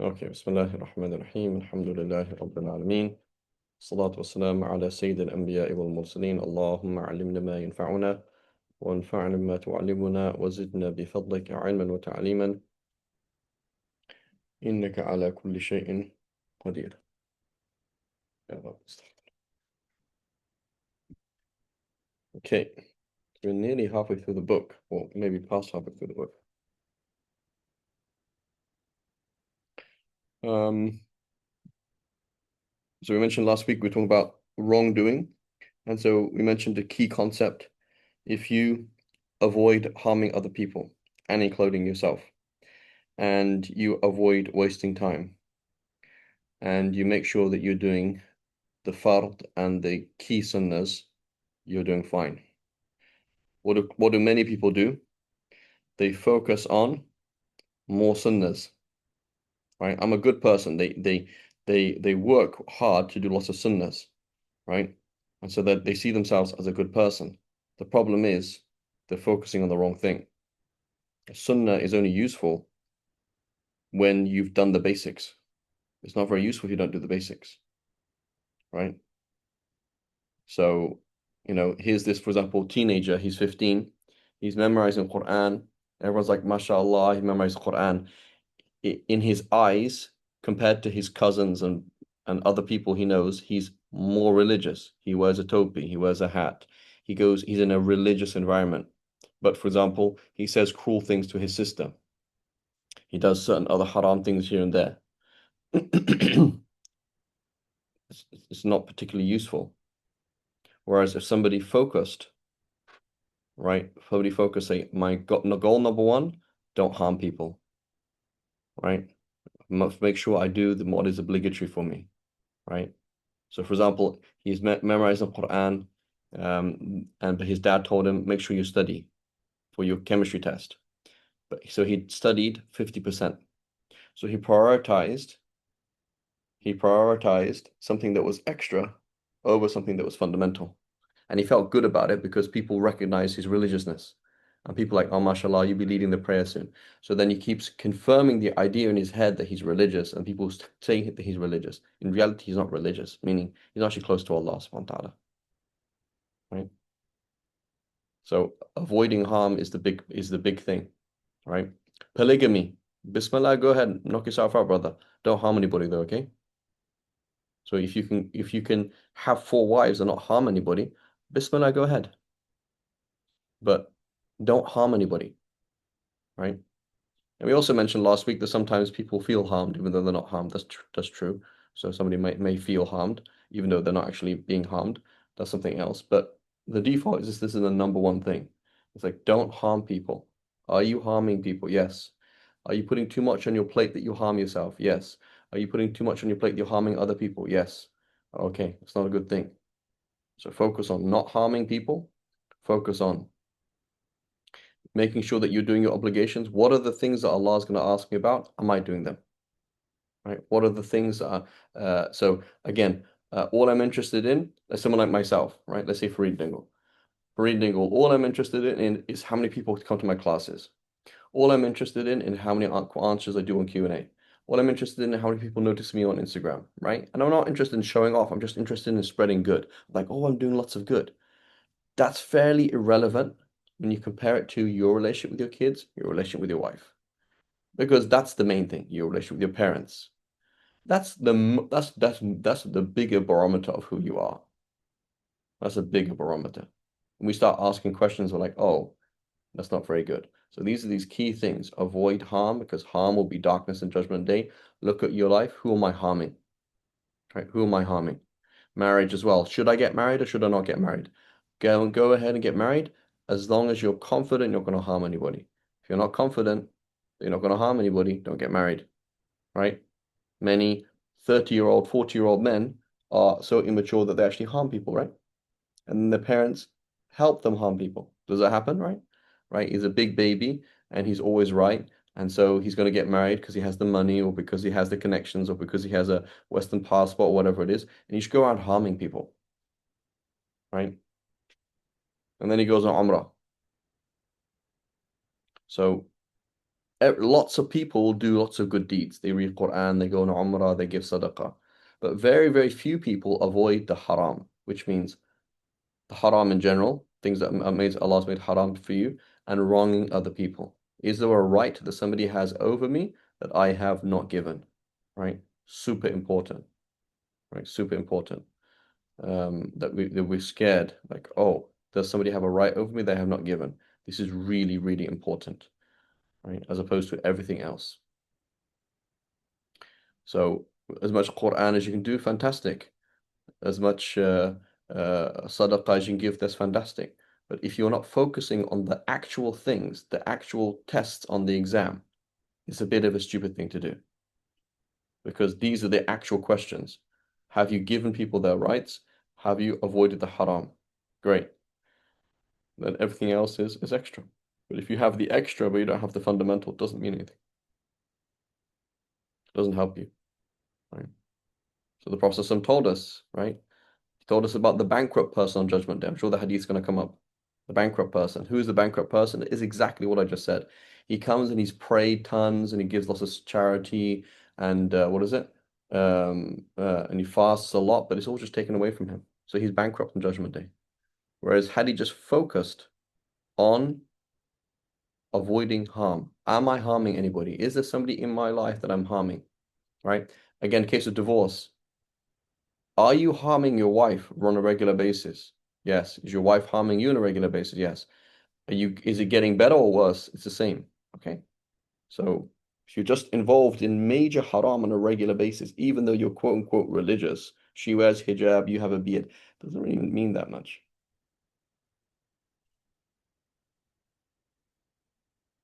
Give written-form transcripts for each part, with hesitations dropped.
Okay, Bismillahir Rahmanir Rahim. Alhamdulillahi Rabbil Alameen. Salatu wassalamu ala Sayyidil Anbiya'i wal Mursaleen. Allahumma alimna ma yanfa'una wa anfa'na ma tu'allimuna wa zidna bi fadlika ilman wa ta'liman. Innaka ala kulli shay'in qadir. Ya Rabb. Okay, we're nearly halfway through the book, or maybe past halfway through the book. So we mentioned last week we were talking about wrongdoing, and so we mentioned a key concept. If you avoid harming other people and including yourself, and you avoid wasting time, and you make sure that you're doing the fard and the key sunnahs, you're doing fine. What do many people do? They focus on more sunnahs, right? I'm a good person. They work hard to do lots of sunnahs, right? And so that they see themselves as a good person. The problem is they're focusing on the wrong thing. Sunnah is only useful when you've done the basics. It's not very useful if you don't do the basics, right? So, here's this, for example, teenager, he's 15, he's memorizing Quran. Everyone's like, MashaAllah, he memorized Quran. In his eyes, compared to his cousins and other people he knows, he's more religious. He wears a topi, he wears a hat. He's in a religious environment. But for example, he says cruel things to his sister. He does certain other haram things here and there. It's not particularly useful. Whereas if somebody focused, right? Somebody focused, say, my goal number one, don't harm people, right? Must make sure I do what is obligatory for me, right? So, for example, he's memorized the Quran, but his dad told him, make sure you study for your chemistry test. So he studied 50%. So he prioritized something that was extra over something that was fundamental. And he felt good about it because people recognize his religiousness. And people are like, oh, mashallah, you'll be leading the prayer soon. So then he keeps confirming the idea in his head that he's religious, and people say that he's religious. In reality, he's not religious, meaning he's actually close to Allah subhanahu wa ta'ala. Right? So avoiding harm is the big thing, right? Polygamy. Bismillah, go ahead, knock yourself out, brother. Don't harm anybody though, okay? So if you can have 4 wives and not harm anybody, Bismillah, go ahead. But don't harm anybody, right? And we also mentioned last week that sometimes people feel harmed even though they're not harmed. That's true. So somebody may feel harmed even though they're not actually being harmed. That's something else. But the default is this is the number one thing. It's like, don't harm people. Are you harming people? Yes. Are you putting too much on your plate that you harm yourself? Yes. Are you putting too much on your plate that you're harming other people? Yes. Okay, it's not a good thing. So focus on not harming people. Focus on making sure that you're doing your obligations. What are the things that Allah is going to ask me about? Am I doing them? Right? What are the things that are, so again, all I'm interested in, someone like myself, right? Let's say Fareed Dingle. Fareed Dingle, all I'm interested in is how many people come to my classes. All I'm interested in how many answers I do on Q&A. All I'm interested in how many people notice me on Instagram, right? And I'm not interested in showing off. I'm just interested in spreading good. Like, oh, I'm doing lots of good. That's fairly irrelevant when you compare it to your relationship with your kids, your relationship with your wife. Because that's the main thing, your relationship with your parents. That's the bigger barometer of who you are. That's a bigger barometer. When we start asking questions, we're like, oh, that's not very good. So these are these key things. Avoid harm because harm will be darkness and judgment day. Look at your life. Who am I harming? Right? Who am I harming? Marriage as well. Should I get married or should I not get married? Go ahead and get married as long as you're confident you're not going to harm anybody. If you're not confident you're not going to harm anybody, don't get married. Right? Many 30-year-old, 40-year-old men are so immature that they actually harm people, right? And the parents help them harm people. Does that happen, right? Right? He's a big baby and he's always right. And so he's going to get married because he has the money or because he has the connections or because he has a Western passport or whatever it is. And he should go around harming people, right? And then he goes on Umrah. So lots of people do lots of good deeds. They read Quran, they go on Umrah, they give sadaqah. But very, very few people avoid the haram, which means the haram in general, things that Allah's made haram for you, and wronging other people. Is there a right that somebody has over me that I have not given? Right? Super important. Right? Super important. That we're scared, like, oh, does somebody have a right over me they have not given? This is really, really important, right? As opposed to everything else. So as much Quran as you can do, fantastic. As much sadaqah as you can give, that's fantastic. But if you're not focusing on the actual things, the actual tests on the exam, it's a bit of a stupid thing to do. Because these are the actual questions. Have you given people their rights? Have you avoided the haram? Great. Then everything else is extra. But if you have the extra but you don't have the fundamental, it doesn't mean anything. It doesn't help you, right? So the Prophet ﷺ told us, right? He told us about the bankrupt person on Judgment Day. I'm sure the hadith is going to come up. The bankrupt person. Who is the bankrupt person? It is exactly what I just said. He comes and he's prayed tons and he gives lots of charity and what is it? And he fasts a lot, but it's all just taken away from him. So he's bankrupt on Judgment Day. Whereas had he just focused on avoiding harm. Am I harming anybody? Is there somebody in my life that I'm harming? Right? Again, case of divorce. Are you harming your wife on a regular basis? Yes. Is your wife harming you on a regular basis? Yes. Is it getting better or worse? It's the same. Okay. So if you're just involved in major haram on a regular basis, even though you're quote unquote religious, she wears hijab, you have a beard, doesn't even mean that much.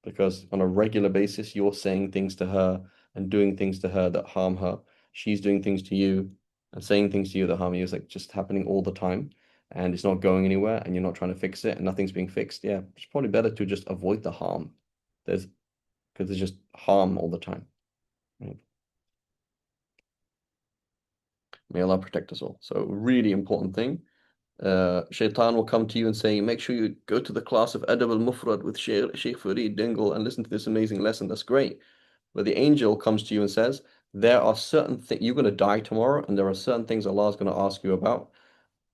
Because on a regular basis, you're saying things to her and doing things to her that harm her. She's doing things to you and saying things to you that harm you. It's like just happening all the time and it's not going anywhere and you're not trying to fix it and nothing's being fixed. Yeah, it's probably better to just avoid the harm. Because there's just harm all the time. Right? May Allah protect us all. So really important thing. Shaitan will come to you and say, make sure you go to the class of Adab al-Mufrad with Sheikh Farid Dingle and listen to this amazing lesson. That's great. But the angel comes to you and says, there are certain things, you're going to die tomorrow, and there are certain things Allah is going to ask you about.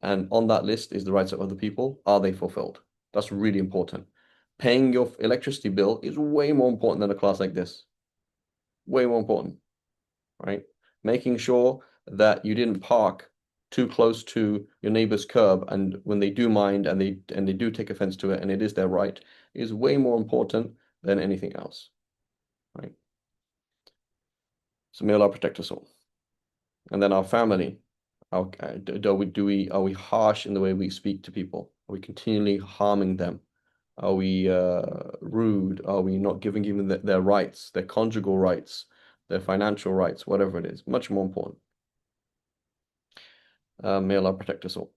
And on that list is the rights of other people. Are they fulfilled? That's really important. Paying your electricity bill is way more important than a class like this. Way more important, right? Making sure that you didn't park too close to your neighbor's curb, and when they do mind and they do take offense to it, and it is their right, is way more important than anything else, right? So may Allah protect us all. And then our family. Are we harsh in the way we speak to people? Are we continually harming them? Are we rude? Are we not giving them their rights, their conjugal rights, their financial rights, whatever it is? Much more important. May Allah protect us all.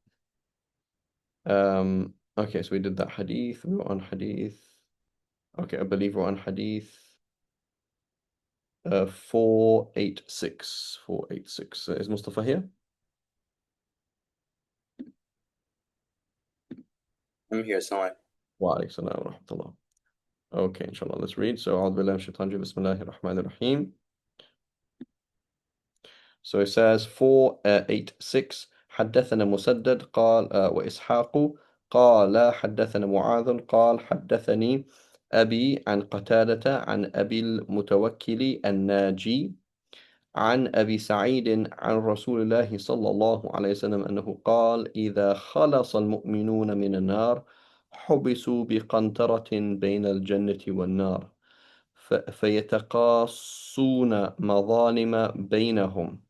Okay, so we did that hadith. We were on hadith. Okay, I believe we're on hadith 486. 486. Is Mustafa here? I'm here, Assalamu Wa alaikum salam wa rahmatullah. Okay, inshallah, let's read. So, أعوذ بالله من الشيطان الرجيم بسم الله الرحمن الرحيم. So it says 486 حدثنا مسدد قال وإسحاق قال حدثنا معاذ قال حدثني أبي عن قتادة عن أبي المتوكل الناجي عن أبي سعيد عن رسول الله صلى الله عليه وسلم أنه قال إذا خلص المؤمنون من النار حبسوا بقنطرة بين الجنة والنار فيتقاصون مظالم بينهم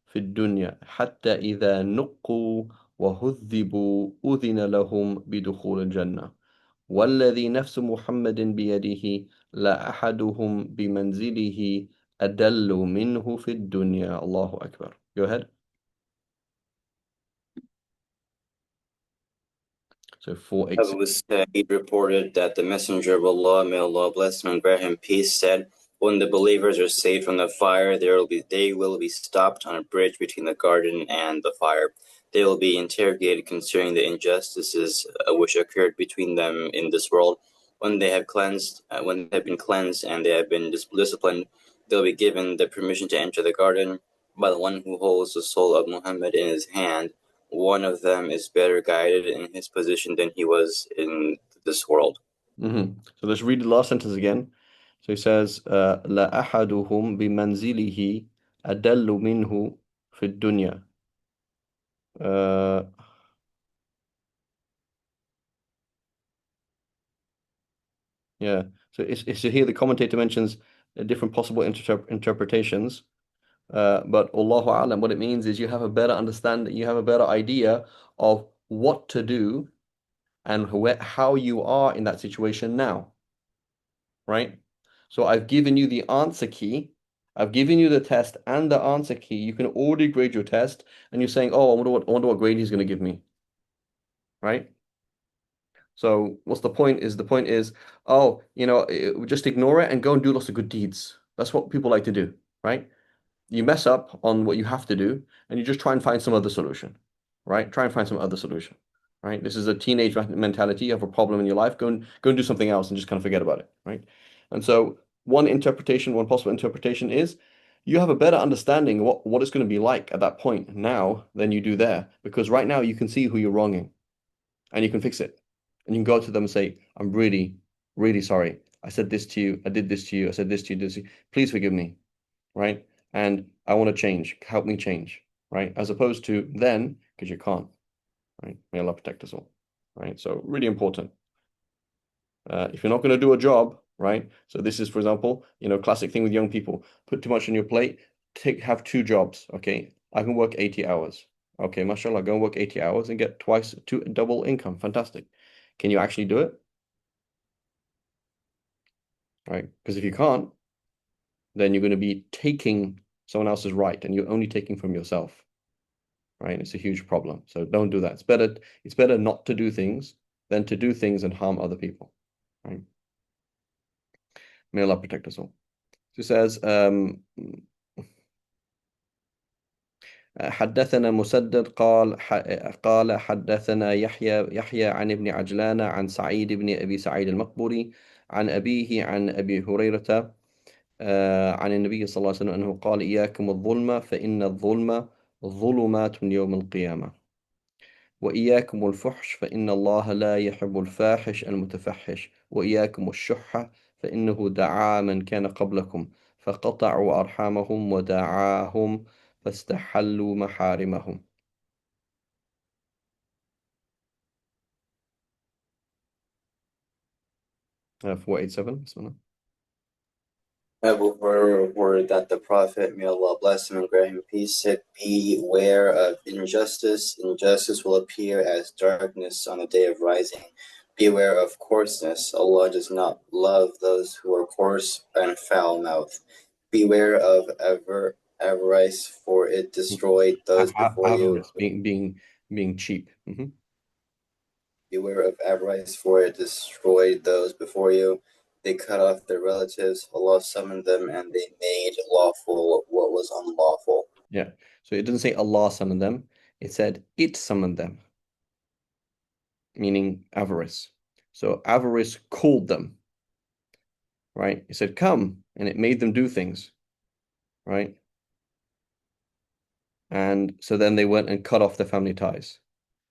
في الدنيا حتى إذا نقوا وهذبوا أذن لهم بدخول الجنة والذي نفس محمد بيده لا أحدهم بمنزله أدل منه في الدنيا الله أكبر. Go ahead. So 486. He reported that the Messenger of Allah, may Allah bless him and bear him peace, said, when the believers are saved from the fire, they will be stopped on a bridge between the garden and the fire. They will be interrogated concerning the injustices which occurred between them in this world. When they have been cleansed and they have been disciplined, they'll be given the permission to enter the garden by the one who holds the soul of Muhammad in his hand. One of them is better guided in his position than he was in this world. So let's read the last sentence again. So he says, لا أحدهم بمنزله أدل منه في الدنيا. Uh, yeah. So here the commentator mentions different possible interpretations. But Allahu A'lam, what it means is you have a better understanding, you have a better idea of what to do and how you are in that situation now, right? So I've given you the answer key. I've given you the test and the answer key. You can already grade your test, and you're saying, "Oh, I wonder what grade he's going to give me," right? So what's the point? The point is, oh, just ignore it and go and do lots of good deeds. That's what people like to do, right? You mess up on what you have to do, and you just try and find some other solution, right? Try and find some other solution, right? This is a teenage mentality. You have a problem in your life, go and do something else and just kind of forget about it, right? And so one possible interpretation is you have a better understanding of what it's going to be like at that point now than you do there, because right now you can see who you're wronging and you can fix it. And you can go to them and say, I'm really, really sorry. I said this to you. I did this to you. I said this to you. This to you. Please forgive me, right? And I want to change. Help me change, right? As opposed to then, because you can't, right? May Allah protect us all, right? So really important. If you're not going to do a job, right? So this is, for example, classic thing with young people. Put too much on your plate. Have two jobs. Okay, I can work 80 hours. Okay, mashallah, go and work 80 hours and get double income. Fantastic. Can you actually do it? Right? Because if you can't, then you're going to be taking someone else's right and you're only taking from yourself. Right? It's a huge problem. So don't do that. It's better not to do things than to do things and harm other people. Right? May Allah protect us all. She says, حدثنا مسدد قال حدثنا يحيى عن ابن عجلان عن سعيد بن أبي سعيد المقبري عن أبيه عن أبي هريرة عن النبي صلى الله عليه وسلم أنه قال إياكم الظلم فإن الظلم ظلمات يوم القيامة وإياكم الفحش فإن الله لا يحب الفاحش المتفحش وإياكم الشح فإنه دعا من كان قبلكم فقطعوا أرحامهم ودعاهم فاستحلوا محارمهم. 487. بسم الله. Abu Hurairah reported that the Prophet, may Allah bless him and grant him peace, said, beware of injustice. Injustice will appear as darkness on the day of rising. Beware of coarseness. Allah does not love those who are coarse and foul-mouthed. Beware of avarice, for it destroyed those before you. Avarice, being cheap. Beware of avarice, for it destroyed those before you. They cut off their relatives. Allah summoned them, and they made lawful what was unlawful. Yeah. So it doesn't say Allah summoned them. It said it summoned them, meaning avarice. So avarice called them, right? It said come, and it made them do things, right? And so then they went and cut off their family ties.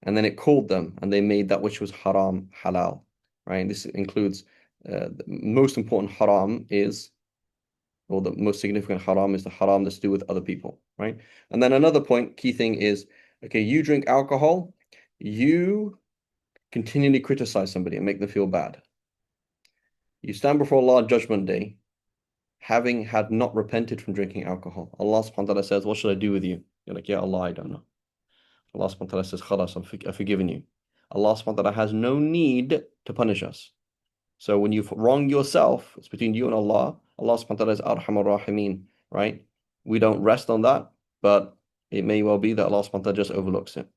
And then it called them, and they made that which was haram halal, right? This includes the most important haram is, or the most significant haram is the haram that's to do with other people, right? And then another key thing is, okay, you drink alcohol, you continually criticize somebody and make them feel bad. You stand before Allah on Judgment Day, having had not repented from drinking alcohol. Allah subhanahu wa ta'ala says, what should I do with you? You're like, yeah, Allah, I don't know. Allah subhanahu wa ta'ala says, khalas, I've forgiven you. Allah subhanahu wa ta'ala has no need to punish us. So when you've wronged yourself, it's between you and Allah. Allah subhanahu wa ta'ala is Arhamar Rahimeen, right? We don't rest on that, but it may well be that Allah subhanahu wa ta'ala just overlooks it.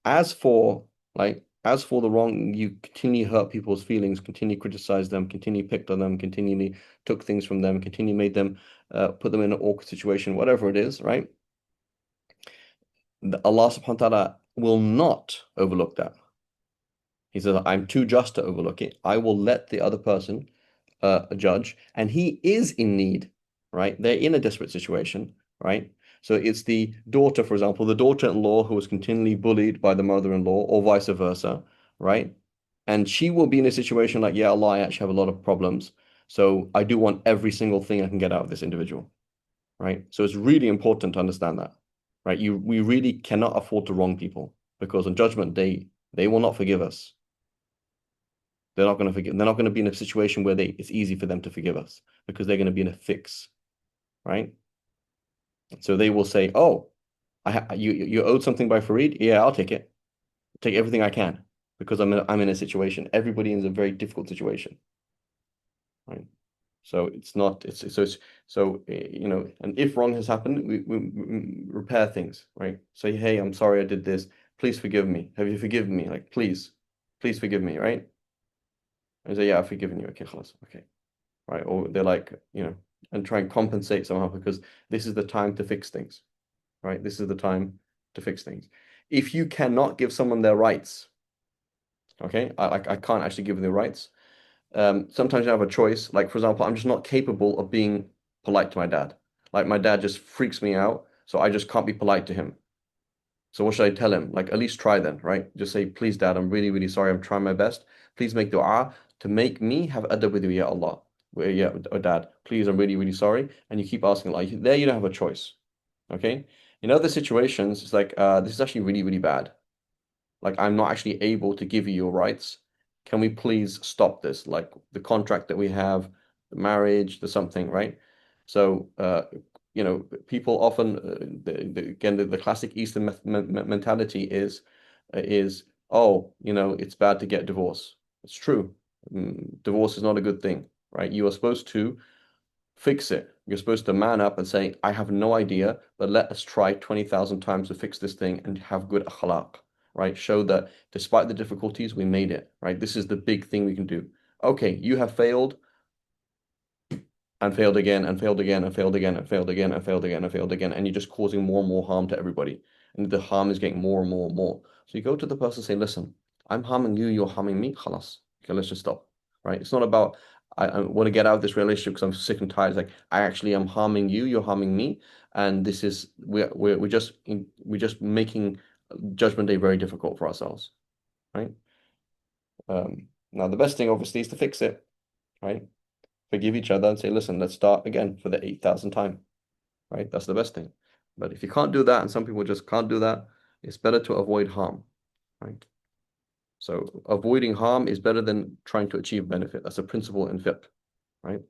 As for the wrong, you continue hurt people's feelings, continue criticize them, continue picked on them, continually took things from them, continue made them put them in an awkward situation, whatever it is, right? Allah subhanahu wa ta'ala will not overlook that. He says, I'm too just to overlook it. I will let the other person judge, and he is in need, right? They're in a desperate situation, right? So it's the daughter, for example, the daughter-in-law who was continually bullied by the mother-in-law, or vice versa, right? And she will be in a situation like, yeah, Allah, I actually have a lot of problems. So I do want every single thing I can get out of this individual, right? So it's really important to understand that, right? We really cannot afford to wrong people because on Judgment Day, they will not forgive us. They're not going to forgive. They're not going to be in a situation where it's easy for them to forgive us because they're going to be in a fix, right? So they will say, "Oh, you owed something by Farid? Yeah, I'll take it. Take everything I can because I'm in a situation. Everybody is in a very difficult situation, right? So it's not you know, and if wrong has happened, we repair things, right? Say, hey, I'm sorry I did this. Please forgive me. Have you forgiven me? Like, please forgive me, right? And say, yeah, I've forgiven you. Okay, خلاص. Okay, right? Or they're like, you know, and try and compensate somehow because this is the time to fix things, right? This is the time to fix things. If you cannot give someone their rights, okay, I can't actually give them their rights. Sometimes you have a choice. Like, for example, I'm just not capable of being polite to my dad. Like, my dad just freaks me out, so I just can't be polite to him. So what should I tell him? Like, at least try then, right? Just say, please, dad, I'm really, really sorry. I'm trying my best. Please make dua to make me have adab with you, ya Allah. Yeah, or dad, please, I'm really, really sorry. And you keep asking, like, there you don't have a choice. Okay? In other situations, it's like, this is actually really, really bad. Like, I'm not actually able to give you your rights. Can we please stop this? Like the contract that we have, the marriage, the something, right? So, you know, people often, again, the classic Eastern mentality is, oh, you know, it's bad to get divorced. It's true. Divorce is not a good thing, right? You are supposed to fix it. You're supposed to man up and say, I have no idea, but let us try 20,000 times to fix this thing and have good akhlaq, right? Show that despite the difficulties, we made it, right? This is the big thing we can do. Okay, you have failed and failed again and failed again and failed again and failed again and failed again and failed again, and you're just causing more and more harm to everybody. And the harm is getting more and more and more. So you go to the person and say, listen, I'm harming you, you're harming me, khalas. Okay, let's just stop. Right? It's not about I want to get out of this relationship because I'm sick and tired. It's like I actually am harming you, you're harming me, and this is we're just making Judgment Day very difficult for ourselves, right? Now the best thing obviously is to fix it, right? Forgive each other and say, listen, let's start again for the 8,000th time, right? That's the best thing. But if you can't do that, and some people just can't do that, it's better to avoid harm, right? So avoiding harm is better than trying to achieve benefit. That's a principle in fiqh, right?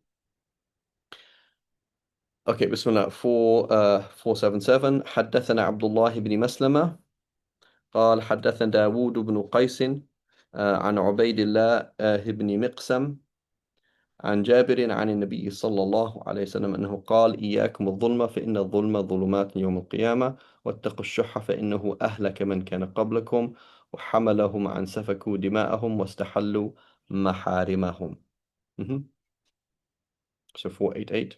Okay, Bismillah. 477. حدثنا عبد الله بن مسلمة قال حدثنا داود بن قيس عن عبيد الله بن مقسم عن جابر عن النبي صلى الله عليه وسلم أنه قال إياكم الظلم فإن الظلم ظلمات يوم القيامة واتقوا الشح فإنه أهلك من كان قبلكم وحملهم عن سفكوا دماءهم واستحلوا محارمهم. So 488.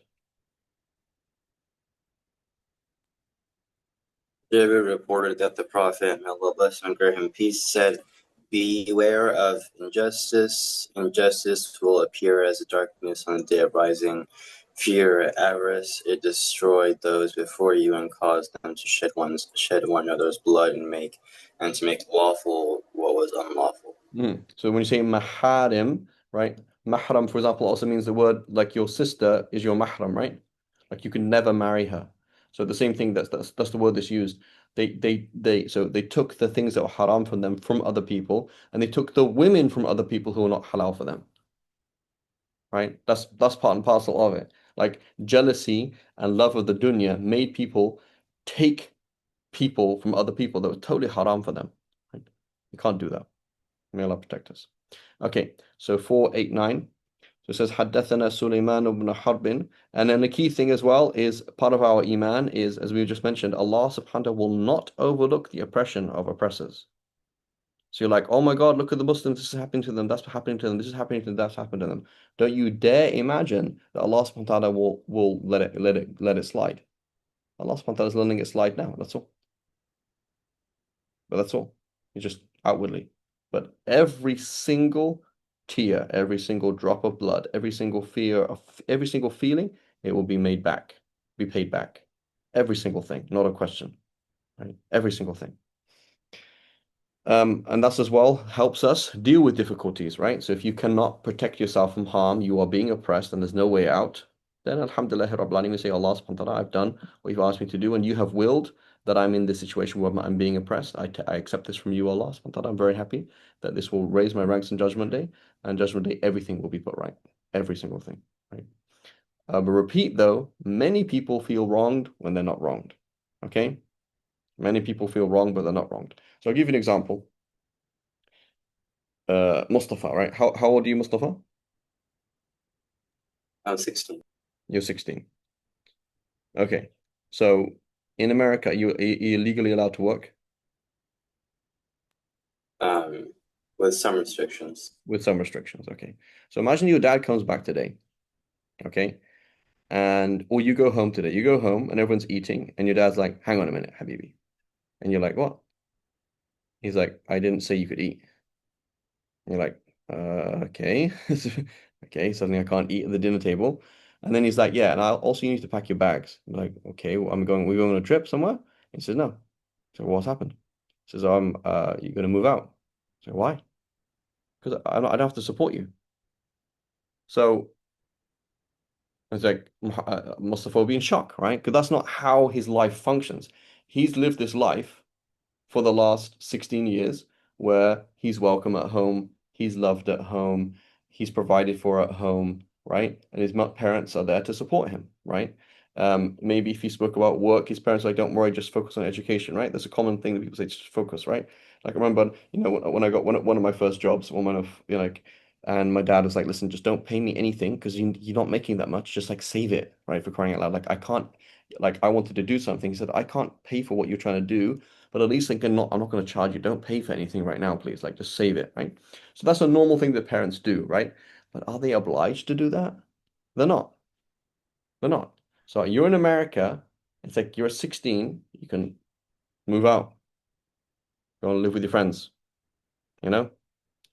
David reported that the Prophet, may Allah bless and grant him peace, said, beware of injustice. Injustice will appear as a darkness on the day of rising. Fear, avarice, it destroyed those before you and caused them to shed one another's blood and to make lawful what was unlawful. So when you say maharim, right? Mahram, for example, also means the word like your sister is your mahram, right? Like you can never marry her. So the same thing, that's the word that's used. So they took the things that were haram from them from other people, and they took the women from other people who were not halal for them, right? That's part and parcel of it. Like jealousy and love of the dunya made people take people from other people that were totally haram for them. Right? You can't do that. May Allah protect us. Okay, so 489. So it says حدثنا سليمان بن حرب. And then the key thing as well is part of our iman is, as we just mentioned, Allah subhanahu wa ta'ala will not overlook the oppression of oppressors. So you're like, oh my God, look at the Muslims, this is happening to them, that's happening to them, this is happening to them, that's happening to them. Don't you dare imagine that Allah subhanahu wa ta'ala will let it slide. Allah subhanahu wa ta'ala is letting it slide now, that's all. But that's all. It's just outwardly. But every single tear, every single drop of blood, every single feeling, it will be made back, be paid back. Every single thing, not a question, right? Every single thing. And that's as well helps us deal with difficulties, right? So if you cannot protect yourself from harm, you are being oppressed and there's no way out, then Alhamdulillah Rabbil Alameen, say, Allah subhanahu wa ta'ala, I've done what you've asked me to do, and you have willed that I'm in this situation where I'm being oppressed. I accept this from you, Allah subhanahu wa ta'ala. I'm very happy that this will raise my ranks in Judgment Day, and Judgment Day, everything will be put right. Every single thing, right? But repeat though, many people feel wronged when they're not wronged. Okay? Many people feel wronged, but they're not wronged. So I'll give you an example. Mustafa, right? How old are you, Mustafa? I'm 16. You're 16. Okay. So in America, you're legally allowed to work Um, with some restrictions. with some restrictions. Okay. So imagine your dad comes back today, okay? And or you go home today. You go home and everyone's eating, and your dad's like, hang on a minute, Habibi. And you're like, what? He's like, I didn't say you could eat. And you're like, okay. Okay, suddenly I can't eat at the dinner table. And then he's like, yeah, and I also you need to pack your bags. I'm like, okay, well, we're going on a trip somewhere? He says, no. So what's happened? He says, you're gonna move out. So why? Because I don't have to support you. So it's like Mustafa will be in shock, right? Because that's not how his life functions. He's lived this life for the last 16 years where he's welcome at home, he's loved at home, he's provided for at home, right? And his parents are there to support him, right? Maybe if he spoke about work, his parents are like, don't worry, just focus on education, right? That's a common thing that people say, just focus, right? Like I remember, when I got one of my first jobs, one of, like, and my dad was like, listen, just don't pay me anything because you're not making that much. Just like save it, right? For crying out loud. Like I can't, like I wanted to do something. He said, I can't pay for what you're trying to do, but at least I'm not going to charge you. Don't pay for anything right now, please. Like just save it, right? So that's a normal thing that parents do, right? But are they obliged to do that? They're not. They're not. So you're in America. It's like you're 16. You can move out, go and live with your friends, you know?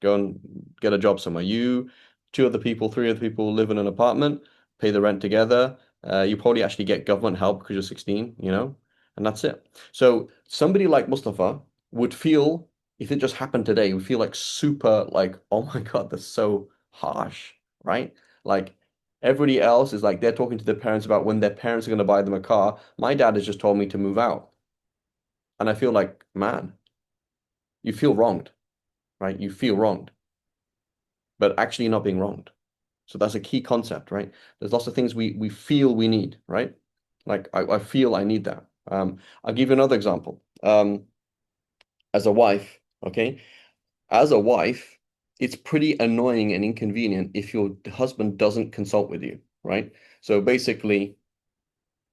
Go and get a job somewhere. You, two other people, three other people live in an apartment, pay the rent together. You probably actually get government help because you're 16, and that's it. So somebody like Mustafa would feel, if it just happened today, would feel like super, like, oh my God, that's so harsh, right? Like everybody else is like they're talking to their parents about when their parents are going to buy them a car. My dad has just told me to move out. And I feel like, man, you feel wronged, right? You feel wronged, but actually not being wronged. So that's a key concept, right? There's lots of things we feel we need, right? Like I feel I need that. I'll give you another example. As a wife, okay, as a wife, it's pretty annoying and inconvenient if your husband doesn't consult with you, right? So basically,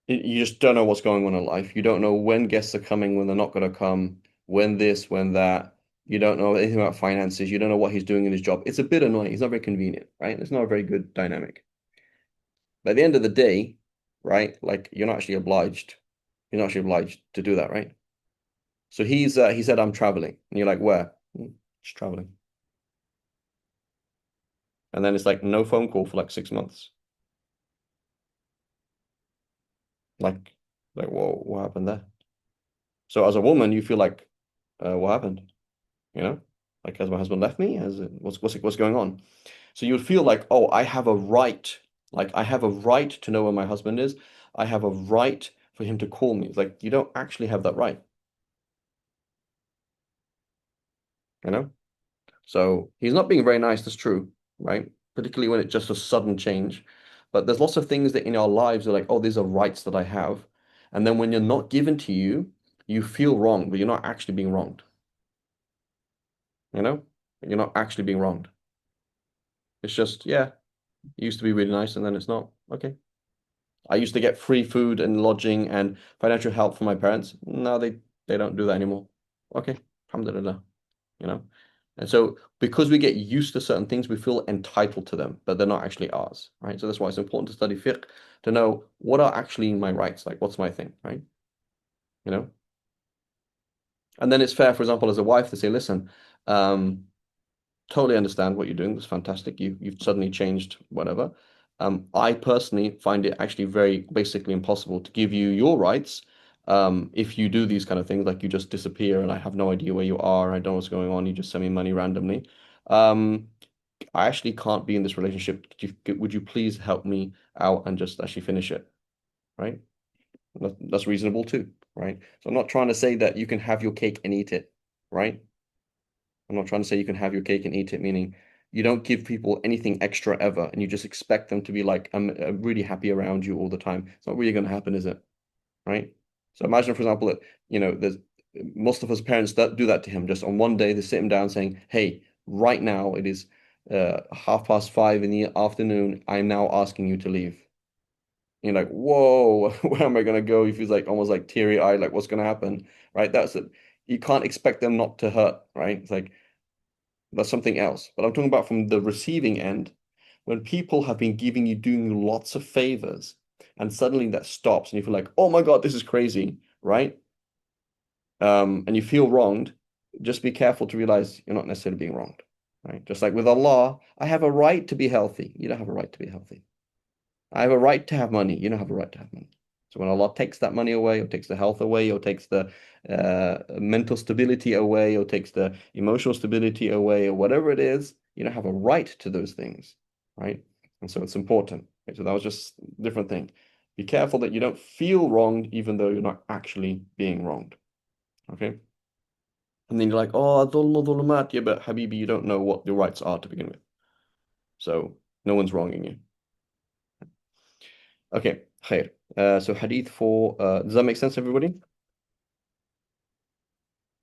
you just don't know what's going on in life. You don't know when guests are coming, when they're not going to come, when this, when that. You don't know anything about finances. You don't know what he's doing in his job. It's a bit annoying. It's not very convenient, right? It's not a very good dynamic. But at the end of the day, right? Like you're not actually obliged. You're not actually obliged to do that, right? So he said, I'm traveling. And you're like, where? Just traveling. And then it's like no phone call for like 6 months. Like, whoa, what happened there? So as a woman, you feel like, what happened? You know? Like, has my husband left me? What's going on? So you would feel like, oh, I have a right. Like I have a right to know where my husband is. I have a right for him to call me. It's like you don't actually have that right, you know? So he's not being very nice, that's true, right? Particularly when it's just a sudden change. But there's lots of things that in our lives are like, oh, these are rights that I have. And then when you're not given to you, you feel wrong, but you're not actually being wronged, you know? You're not actually being wronged. It's just, yeah, it used to be really nice and then it's not. Okay. I used to get free food and lodging and financial help from my parents. No, they don't do that anymore. Okay. Alhamdulillah. you know? And so because we get used to certain things, we feel entitled to them, but they're not actually ours, right? So that's why it's important to study fiqh to know what are actually my rights, like what's my thing, right? You know? And then it's fair, for example, as a wife to say, listen, totally understand what you're doing. It's fantastic. You've suddenly changed whatever. I personally find it actually very basically impossible to give you your rights. If you do these kind of things, like you just disappear and I have no idea where you are, I don't know what's going on, you just send me money randomly. Um, I actually can't be in this relationship. Would you please help me out and just actually finish it, right? That's reasonable too, right? So I'm not trying to say that you can have your cake and eat it, right? I'm not trying to say you can have your cake and eat it, meaning you don't give people anything extra ever, and you just expect them to be like, I'm really happy around you all the time. It's not really going to happen, is it? Right? So imagine, for example, that there's Mustafa's parents that do that to him. Just on one day, they sit him down saying, "Hey, right now it is 5:30 in the afternoon. I'm now asking you to leave." You're like, "Whoa, where am I going to go?" He feels like almost like teary-eyed, like what's going to happen, right? That's it. You can't expect them not to hurt, right? It's like that's something else. But I'm talking about from the receiving end, when people have been giving you, doing you lots of favors, and suddenly that stops, and you feel like, oh my God, this is crazy, right? And you feel wronged, just be careful to realize you're not necessarily being wronged, right? Just like with Allah, I have a right to be healthy. You don't have a right to be healthy. I have a right to have money. You don't have a right to have money. So when Allah takes that money away, or takes the health away, or takes the mental stability away, or takes the emotional stability away, or whatever it is, you don't have a right to those things, right? And so it's important. Okay, so that was just a different thing. Be careful that you don't feel wronged, even though you're not actually being wronged. Okay. And then you're like, oh, dhulma dhulumat. Yeah, but Habibi, you don't know what your rights are to begin with. So no one's wronging you. Okay, khair. So hadith for, does that make sense, everybody?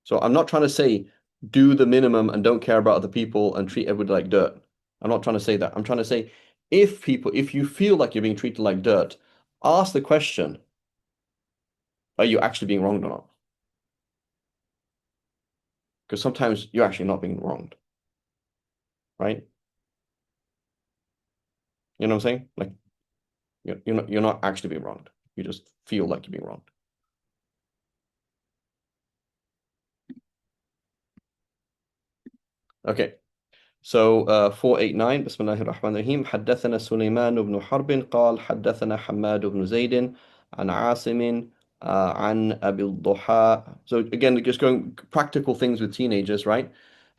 So I'm not trying to say do the minimum and don't care about other people and treat everybody like dirt. I'm not trying to say that. I'm trying to say if you feel like you're being treated like dirt, ask the question, are you actually being wronged or not? Because sometimes you're actually not being wronged, right? You know what I'm saying? Like you're not actually being wronged. You just feel like you're being wronged. Okay. So 489 بسم الله الرحمن الرحيم حدثنا سليمان بن حرب قال حدثنا حماد بن زيد عن عاصم عن أبي الضحى. So again, just going practical things with teenagers, right?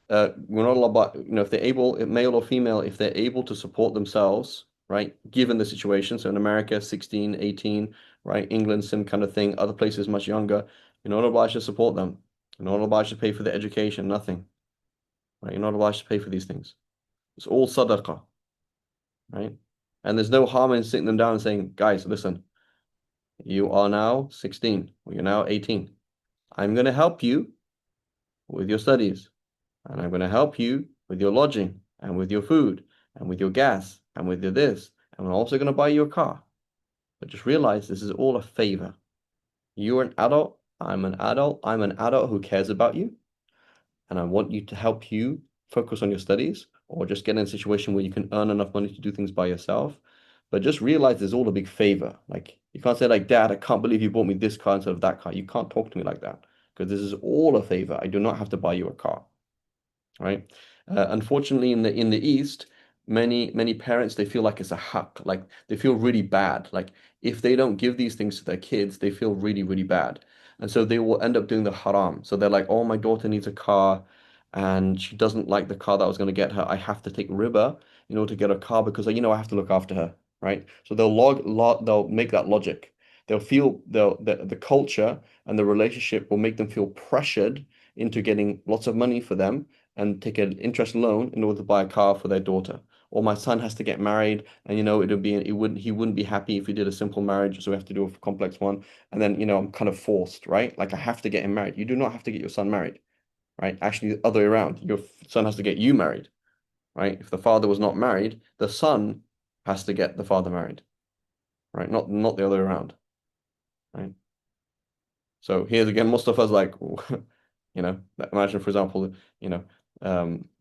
We're not allowed, but if they're able, male or female, if they're able to support themselves, right? Given the situation. So in America, 16, 18, right? England, same kind of thing. Other places much younger. You're not obliged to support them. You're not obliged to pay for their education, nothing, right? You're not obliged to pay for these things. It's all sadaqah, right? And there's no harm in sitting them down and saying, guys, listen, you are now 16, or you're now 18. I'm going to help you with your studies, and I'm going to help you with your lodging, and with your food, and with your gas, and with your this, and I'm also going to buy you a car. But just realize this is all a favor. You're an adult, I'm an adult who cares about you, and I want you to help you focus on your studies or just get in a situation where you can earn enough money to do things by yourself. But just realize there's all a big favor. Like you can't say like, Dad, I can't believe you bought me this car instead of that car. You can't talk to me like that because this is all a favor. I do not have to buy you a car, right? Unfortunately, in the East, many parents they feel like it's a haq, like they feel really bad. Like if they don't give these things to their kids, they feel really really bad, and so they will end up doing the haram. So they're like, oh, my daughter needs a car, and she doesn't like the car that I was going to get her. I have to take riba in order to get a car because I have to look after her, right? So they'll make that logic. The culture and the relationship will make them feel pressured into getting lots of money for them and take an interest loan in order to buy a car for their daughter. Or my son has to get married, and he wouldn't be happy if we did a simple marriage, so we have to do a complex one. And then I'm kind of forced, right? Like I have to get him married. You do not have to get your son married, right? Actually, the other way around. Your son has to get you married, right? If the father was not married, the son has to get the father married, right? Not the other way around, right? So here's again, Mustafa's like, imagine for example,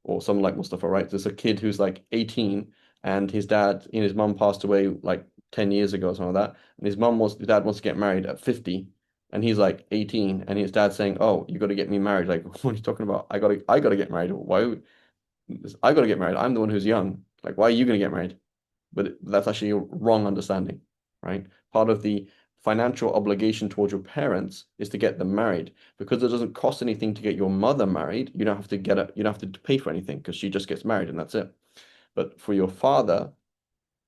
or someone like Mustafa, right? There's a kid who's like 18 and his mum passed away like 10 years ago or something like that. And his dad wants to get married at 50 and he's like 18 and his dad's saying, oh, you got to get me married. Like, what are you talking about? I gotta get married. Why? I got to get married. I'm the one who's young. Like, why are you going to get married? But that's actually a wrong understanding, right? Part of the financial obligation towards your parents is to get them married because it doesn't cost anything to get your mother married. You don't have to get it, you don't have to pay for anything because she just gets married and that's it. But for your father,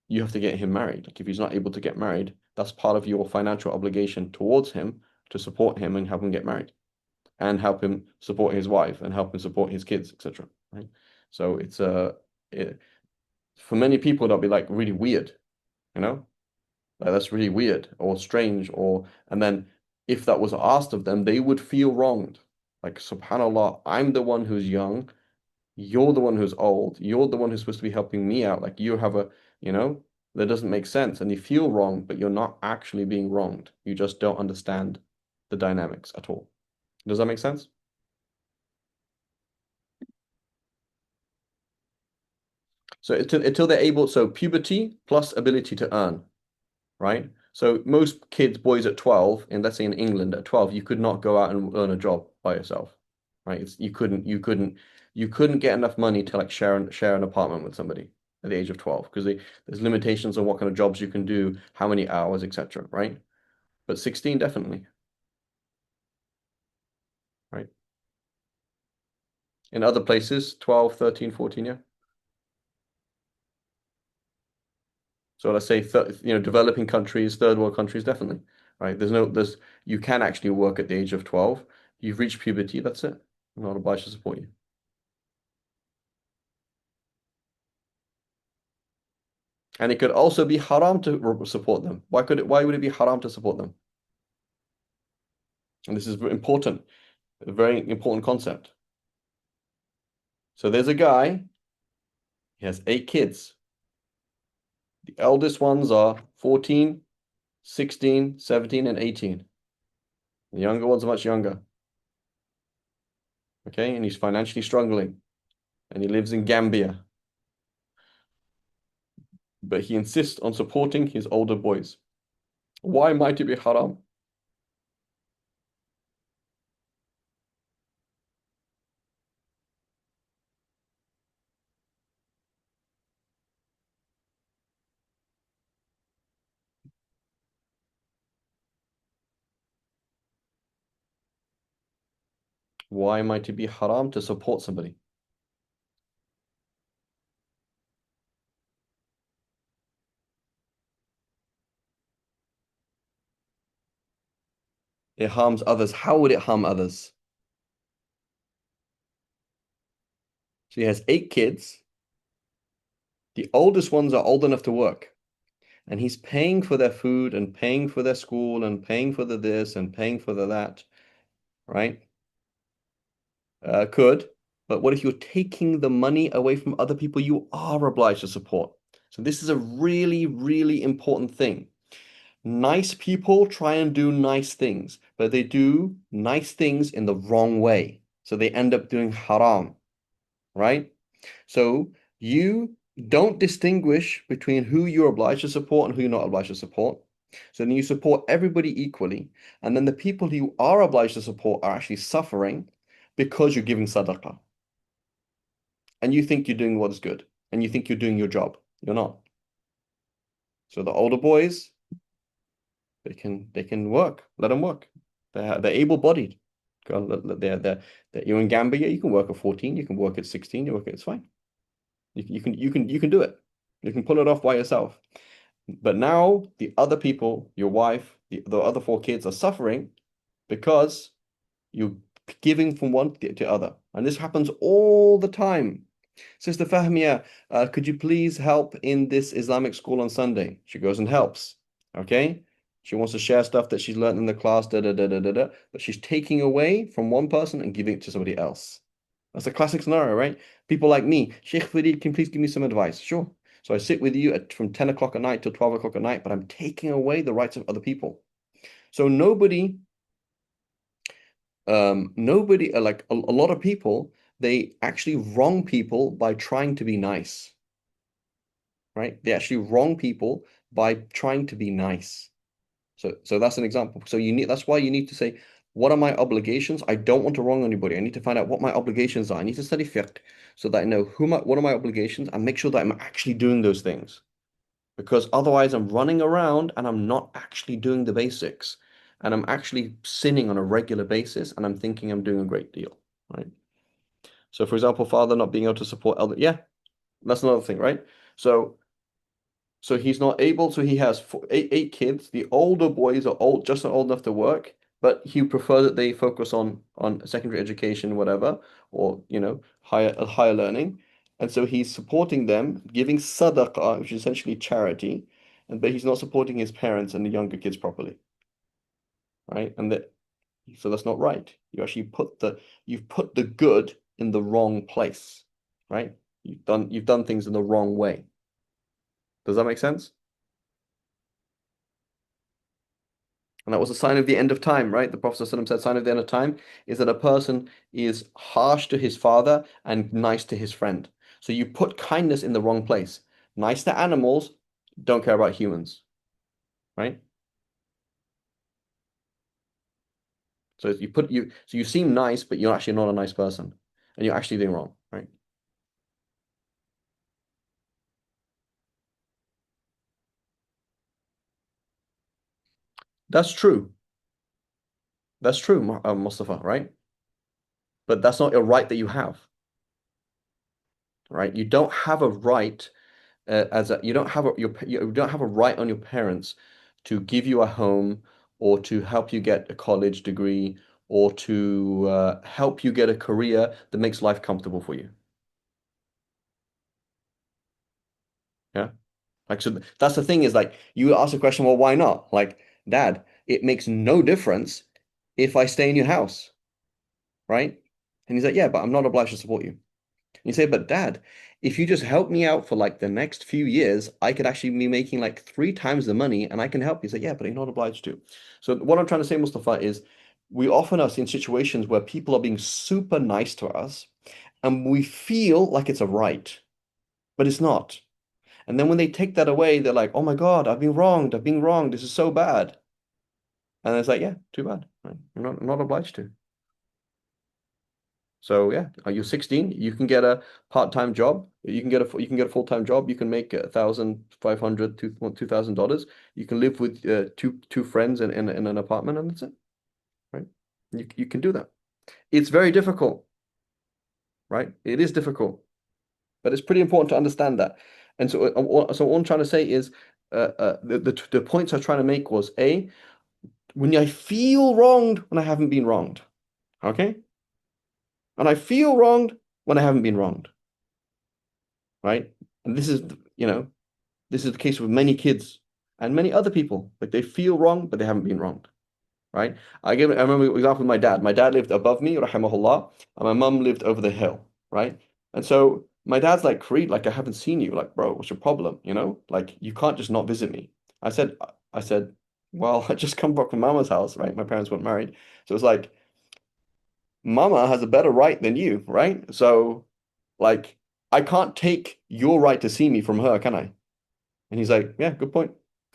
you have to get him married. Like if he's not able to get married, that's part of your financial obligation towards him to support him and help him get married and help him support his wife and help him support his kids, etc. Right? So it's it, for many people that'll be like really weird, you know? Like that's really weird or strange or and then if that was asked of them, they would feel wronged. Like subhanAllah, I'm the one who's young, you're the one who's old, you're the one who's supposed to be helping me out. Like you have a, you know, that doesn't make sense and you feel wrong, but you're not actually being wronged. You just don't understand the dynamics at all. Does that make sense? So until they're able, so puberty plus ability to earn, right? So most kids, boys at 12, and let's say in England at 12, you could not go out and earn a job by yourself, right? You couldn't get enough money to like share an apartment with somebody at the age of 12 because there's limitations on what kind of jobs you can do, how many hours, etc., right? But 16 definitely, right? In other places, 12, 13, 14, yeah. So let's say developing countries, third world countries, definitely, right? You can actually work at the age of 12. You've reached puberty, that's it. I'm not obliged to support you. And it could also be haram to support them. Why would it be haram to support them? And this is important, a very important concept. So there's a guy, he has 8 kids. The eldest ones are 14, 16, 17, and 18. The younger ones are much younger. Okay, and he's financially struggling. And he lives in Gambia. But he insists on supporting his older boys. Why might it be haram? Why might it be haram to support somebody? It harms others. How would it harm others? So he has 8 kids. The oldest ones are old enough to work. And he's paying for their food and paying for their school and paying for the this and paying for the that, right? Could. But what if you're taking the money away from other people you are obliged to support? So this is a really, really important thing. Nice people try and do nice things, but they do nice things in the wrong way. So they end up doing haram, right? So you don't distinguish between who you're obliged to support and who you're not obliged to support. So then you support everybody equally. And then the people who you are obliged to support are actually suffering because you're giving sadaqah. And you think you're doing what is good. And you think you're doing your job. You're not. So the older boys, they can work. Let them work. They're able-bodied. You're in Gambia, you can work at 14, you can work at 16, it's fine. You can do it. You can pull it off by yourself. But now the other people, your wife, the other 4 kids are suffering because you're giving from one to other. And this happens all the time. Sister Fahmia, could you please help in this Islamic school on Sunday? She goes and helps. Okay? She wants to share stuff that she's learned in the class, da da da da da da, but she's taking away from one person and giving it to somebody else. That's a classic scenario, right? People like me, Sheikh Farid, can you please give me some advice? Sure. So I sit with you from 10 o'clock at night till 12 o'clock at night, but I'm taking away the rights of other people. So nobody, like a lot of people, they actually wrong people by trying to be nice, right? They actually wrong people by trying to be nice. So that's an example. That's why you need to say, what are my obligations? I don't want to wrong anybody. I need to find out what my obligations are. I need to study fiqh so that I know what are my obligations and make sure that I'm actually doing those things. Because otherwise I'm running around and I'm not actually doing the basics. And I'm actually sinning on a regular basis and I'm thinking I'm doing a great deal, right? So for example, father not being able to support elder, yeah, that's another thing, right? So he's not able, so he has eight kids. The older boys are old, just not old enough to work, but he prefer that they focus on secondary education, whatever, or higher learning. And so he's supporting them, giving sadaqah, which is essentially charity, and but he's not supporting his parents and the younger kids properly, right? So that's not right. You've put the good in the wrong place, right? You've done things in the wrong way. Does that make sense? And that was a sign of the end of time, right? The Prophet ﷺ said, sign of the end of time is that a person is harsh to his father and nice to his friend. So you put kindness in the wrong place. Nice to animals, don't care about humans, right? So you seem nice, but you're actually not a nice person, and you're actually doing wrong, right? That's true. That's true, Mustafa, right? But that's not a right that you have, right? You don't have a right you don't have you don't have a right on your parents to give you a home or to help you get a college degree or to help you get a career that makes life comfortable for you. Yeah. Like so that's the thing is like you ask the question, well, why not? Like, Dad, it makes no difference if I stay in your house, right? And he's like, yeah, but I'm not obliged to support you. You say, but Dad, if you just help me out for like the next few years, I could actually be making like three times the money and I can help you. Say, yeah, but you're not obliged to. So what I'm trying to say, Mustafa, is we often are in situations where people are being super nice to us and we feel like it's a right, but it's not. And then when they take that away, they're like, oh my God, I've been wronged. I've been wronged. This is so bad. And it's like, yeah, too bad. Right? I'm not obliged to. So yeah, you're 16. You can get a part-time job. You can get a full-time job. You can make 1,500 to $2,000. You can live with two friends in an apartment, and that's it, right? You can do that. It's very difficult, right? It is difficult, but it's pretty important to understand that. And so what I'm trying to say is, the points I was trying to make was A, when I feel wronged when I haven't been wronged, okay, and I feel wronged when I haven't been wronged, right? And this is the case with many kids and many other people. Like they feel wrong, but they haven't been wronged, right? I remember an example with my dad. My dad lived above me, rahimahullah, and my mum lived over the hill, right? And so my dad's like, Creed, like I haven't seen you. Like, bro, what's your problem? Like you can't just not visit me. I said, well, I just come back from mama's house, right? My parents weren't married. So it's like, mama has a better right than you, right? So like I can't take your right to see me from her, can I? And he's like, yeah, good point.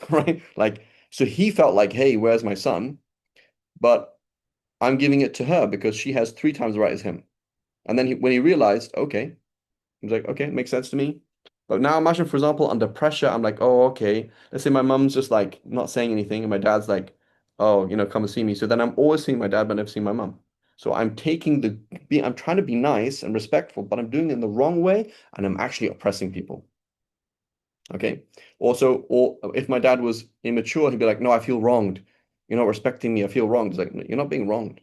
Right? Like, so he felt like, hey, where's my son? But I'm giving it to her because she has three times the right as him. And then when he realized, okay, he was like, okay, it makes sense to me. But now imagine, for example, under pressure, I'm like, oh, okay. Let's say my mom's just like not saying anything, and my dad's like, oh, come and see me. So then I'm always seeing my dad, but never seeing my mom. So I'm trying to be nice and respectful, but I'm doing it in the wrong way, and I'm actually oppressing people. Okay. Also, or if my dad was immature, he'd be like, no, I feel wronged. You're not respecting me. I feel wronged. It's like, "No, you're not being wronged.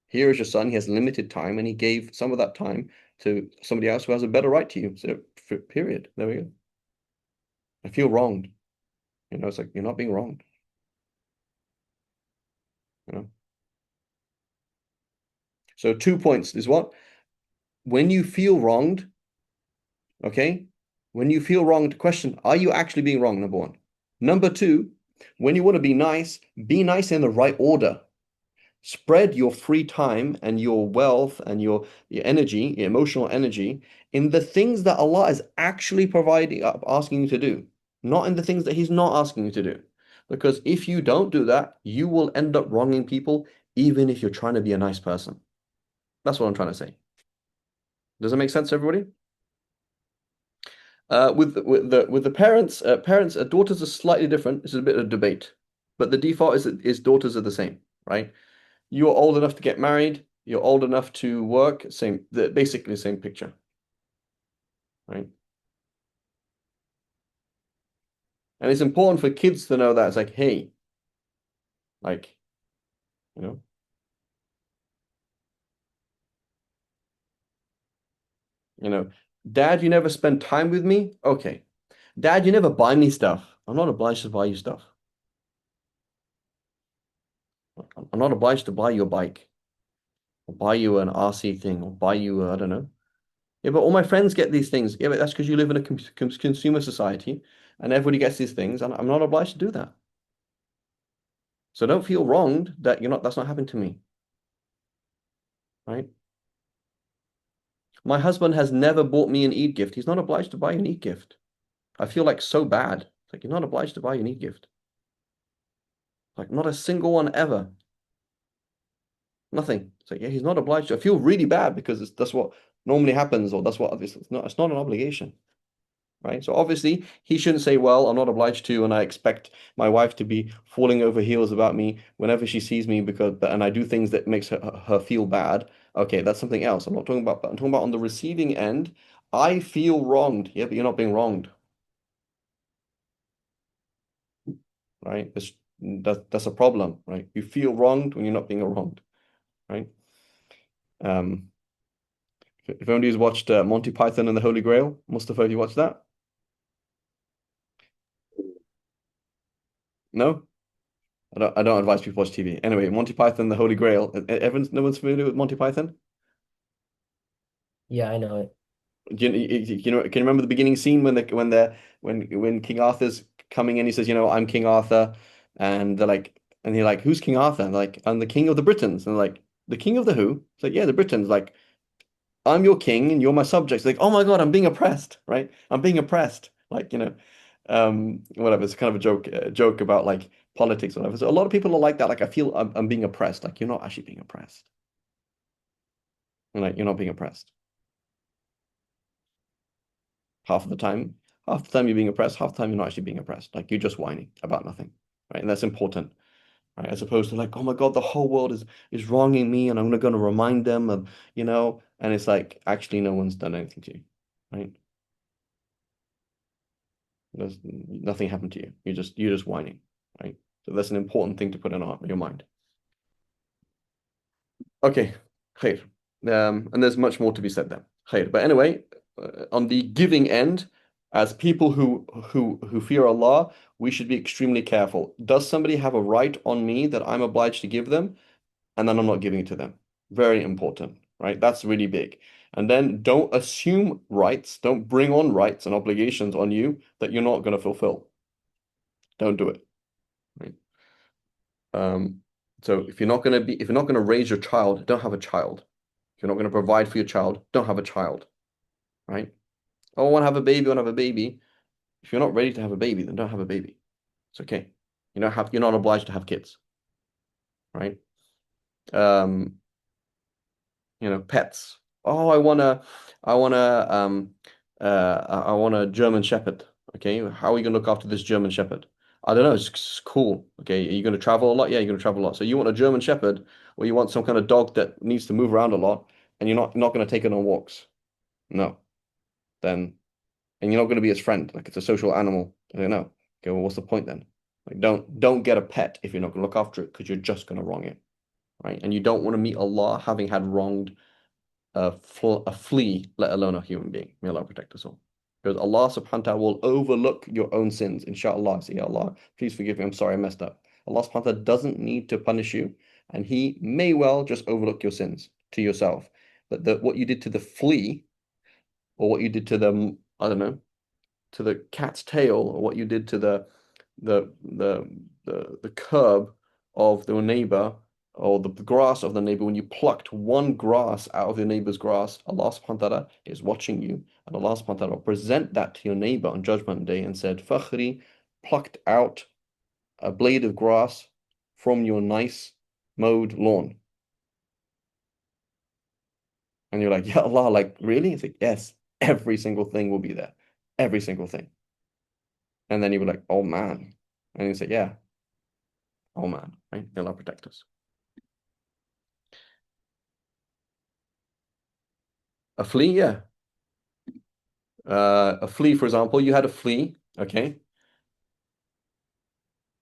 Here is your son. He has limited time and he gave some of that time to somebody else who has a better right to you. So, period. There we go. I feel wronged. It's like, you're not being wronged. You know? So 2 points is what? When you feel wronged, okay? When you feel wronged, question, are you actually being wrong? Number one. Number two, when you want to be nice in the right order. Spread your free time and your wealth and your energy, your emotional energy, in the things that Allah is actually providing, asking you to do, not in the things that He's not asking you to do. Because if you don't do that, you will end up wronging people even if you're trying to be a nice person. That's what I'm trying to say. Does that make sense, everybody? With the parents, daughters are slightly different. This is a bit of a debate, but the default is daughters are the same, right? You're old enough to get married. You're old enough to work. Basically the same picture, right? And it's important for kids to know that it's like, hey, like, you know, you know, Dad, you never spend time with me. Okay, Dad, you never buy me stuff. I'm not obliged to buy you stuff. I'm not obliged to buy you a bike or buy you an RC thing or buy you, I don't know. Yeah, but all my friends get these things. Yeah, but that's because you live in a consumer society and everybody gets these things, and I'm not obliged to do that. So don't feel wronged that that's not happening to me, right? My husband has never bought me an Eid gift. He's not obliged to buy an Eid gift. I feel like so bad. It's like you're not obliged to buy an Eid gift. Like not a single one ever. Nothing. It's like, yeah, he's not obliged to. I feel really bad because that's what normally happens, or that's what it's not an obligation. Right? So obviously he shouldn't say, well, I'm not obliged to, and I expect my wife to be falling over heels about me whenever she sees me and I do things that makes her feel bad. Okay, that's something else. I'm not talking about, but I'm talking about on the receiving end. I feel wronged. Yeah, but you're not being wronged, right? That's a problem, right? You feel wronged when you're not being wronged, right? Um, if anybody's watched Monty Python and the Holy Grail, Mustafa, have you watched that? No? I don't advise people watch TV. Anyway, Monty Python, The Holy Grail. No one's familiar with Monty Python? Yeah, I know it. Can you remember the beginning scene when King Arthur's coming in? He says, I'm King Arthur, and they're like, who's King Arthur? And they're like, I'm the King of the Britons. And they're like, the King of the who? It's like, yeah, the Britons. Like, I'm your king and you're my subjects. Like, oh my God, I'm being oppressed, right? I'm being oppressed. Like, whatever. It's kind of a joke about like politics or whatever. So a lot of people are like that. Like, I feel I'm being oppressed. Like, you're not actually being oppressed. And like, you're not being oppressed. Half of the time, half the time you're being oppressed, half the time you're not actually being oppressed. Like, you're just whining about nothing, right? And that's important, right? As opposed to like, oh my God, the whole world is wronging me, and I'm gonna remind them of, and it's like actually no one's done anything to you, right? There's nothing happened to you. You're just whining, right? So that's an important thing to put in your mind. Okay, khair. And there's much more to be said there. Khair. But anyway, on the giving end, as people who fear Allah, we should be extremely careful. Does somebody have a right on me that I'm obliged to give them, and then I'm not giving it to them? Very important, right? That's really big. And then don't assume rights, don't bring on rights and obligations on you that you're not going to fulfill. Don't do it. Right? Um, so if you're not going to raise your child, don't have a child. If you're not going to provide for your child, don't have a child. Right? Oh, I want to have a baby, I want to have a baby. If you're not ready to have a baby, then don't have a baby. It's okay. You're not obliged to have kids, right? Um, Pets. Oh, I want a German Shepherd. Okay, how are you gonna look after this German Shepherd? I don't know. It's cool. Okay, are you gonna travel a lot? Yeah, you're gonna travel a lot. So you want a German Shepherd, or you want some kind of dog that needs to move around a lot, and you're not gonna take it on walks? No. Then, and you're not gonna be its friend. Like it's a social animal. I don't know. Okay, well, what's the point then? Like, don't get a pet if you're not gonna look after it because you're just gonna wrong it, right? And you don't want to meet Allah having had wronged a flea, let alone a human being. May Allah protect us all. Because Allah subhanahu wa ta'ala will overlook your own sins, inshallah. Say, Ya Allah, please forgive me. I'm sorry I messed up. Allah subhanahu wa ta'ala doesn't need to punish you, and He may well just overlook your sins to yourself. But what you did to the flea, or what you did to the, I don't know, to the cat's tail, or what you did to the the the curb of the neighbor, or the grass of the neighbor, when you plucked one grass out of your neighbor's grass, Allah subhanahu wa ta'ala is watching you, and Allah subhanahu wa ta'ala will present that to your neighbor on Judgment Day and said, Fakhri plucked out a blade of grass from your nice mowed lawn. And you're like, yeah, Allah, like, really? It's like, yes, every single thing will be there. Every single thing. And then you were like, oh man. And you say, yeah, oh man, right? May Allah protect us. A flea, yeah. A flea, for example, you had a flea, okay,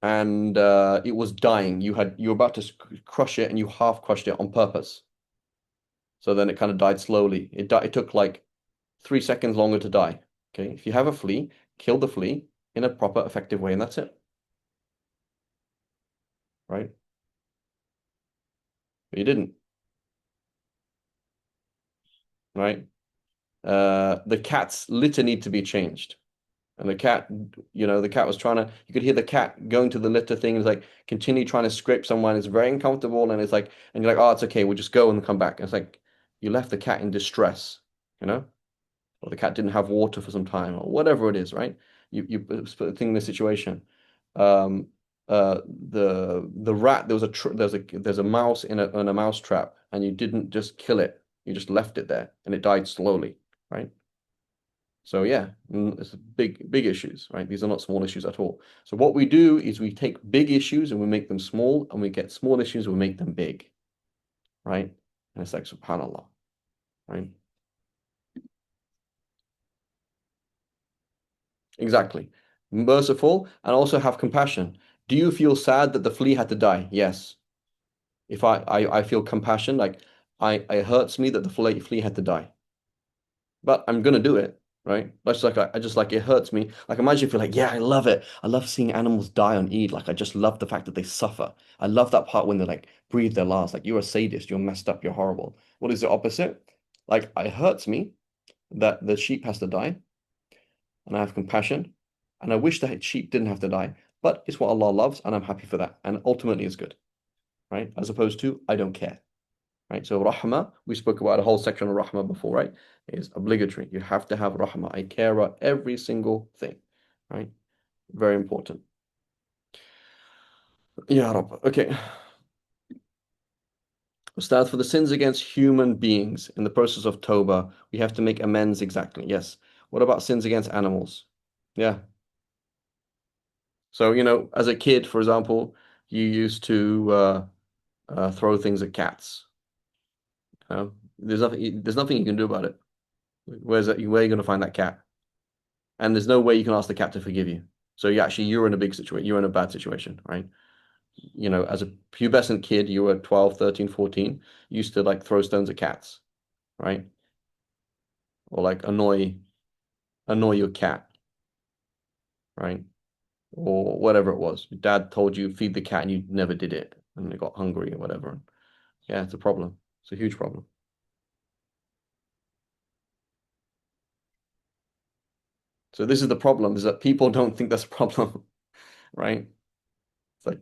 and it was dying. You were about to crush it, and you half crushed it on purpose. So then it kind of died slowly. It took like 3 seconds longer to die. Okay, if you have a flea, kill the flea in a proper, effective way, and that's it, right? But you didn't, right? The cat's litter need to be changed. And the cat, the cat was trying to, you could hear the cat going to the litter thing and it's like continue trying to scrape someone. It's very uncomfortable. And it's like, and you're like, oh, it's okay. We'll just go and come back. And it's like, you left the cat in distress, you know, or the cat didn't have water for some time or whatever it is, right? You put the thing in this situation. Um, the rat, there's a mouse in a mouse trap and you didn't just kill it. You just left it there and it died slowly, right? So yeah, it's big issues, right? These are not small issues at all. So what we do is we take big issues and we make them small, and we get small issues and we make them big, right? And it's like subhanallah, right? Exactly. Merciful and also have compassion. Do you feel sad that the flea had to die? Yes. If I feel compassion, like it hurts me that the flea had to die. But I'm gonna do it, right? That's like I just like it hurts me. Like imagine if you're like, yeah, I love it. I love seeing animals die on Eid. Like I just love the fact that they suffer. I love that part when they like breathe their last. Like you're a sadist, you're messed up, you're horrible. What is the opposite? Like it hurts me that the sheep has to die, and I have compassion, and I wish that sheep didn't have to die. But it's what Allah loves, and I'm happy for that. And ultimately, it's good, right? As opposed to I don't care. Right? So rahmah, we spoke about a whole section of rahmah before, right? Is obligatory. You have to have rahmah. I care about every single thing, right? Very important. Ya Rab. Okay. Ustad, for the sins against human beings in the process of Tawbah, we have to make amends exactly. Yes. What about sins against animals? Yeah. So, as a kid, for example, you used to throw things at cats. There's nothing you can do about it. Where are you going to find that cat? And there's no way you can ask the cat to forgive you. So you're in a big situation. You're in a bad situation, right? As a pubescent kid, you were 12, 13, 14, you used to like throw stones at cats, right? Or like annoy your cat, right? Or whatever it was. Your dad told you feed the cat and you never did it and it got hungry or whatever. Yeah, it's a problem. It's a huge problem. So this is the problem, is that people don't think that's a problem, right? It's like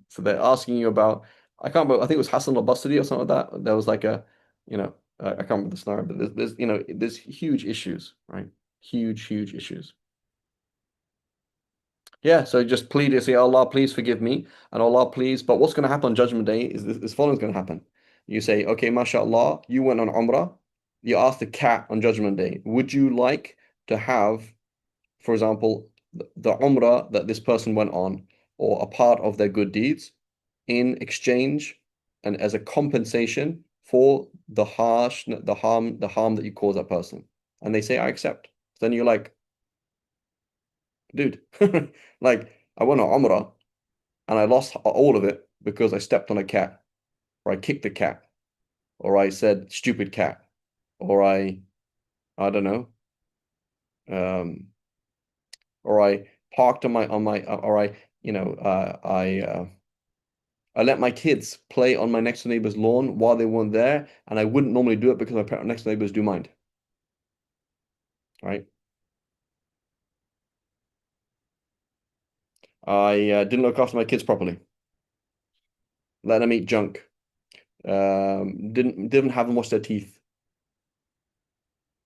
so they're asking you about, I can't remember, I think it was Hassan al-Basri or something like that. There was like I can't remember the scenario, but there's huge issues, right? Huge issues. Yeah, so just plead and say, Allah, please forgive me, and Allah, please. But what's going to happen on Judgment Day is this following is going to happen. You say, okay, mashallah, you went on Umrah. You ask the cat on Judgment Day, would you like to have, for example, the Umrah that this person went on, or a part of their good deeds, in exchange and as a compensation for the harm that you cause that person. And they say, I accept. Then you're like, dude, like I went on Umrah and I lost all of it because I stepped on a cat, or I kicked a cat, or I said stupid cat, or I don't know, um, or I parked or I let my kids play on my next door neighbor's lawn while they weren't there, and I wouldn't normally do it because my next door neighbors do mind, right? I didn't look after my kids properly, let them eat junk, didn't have them wash their teeth,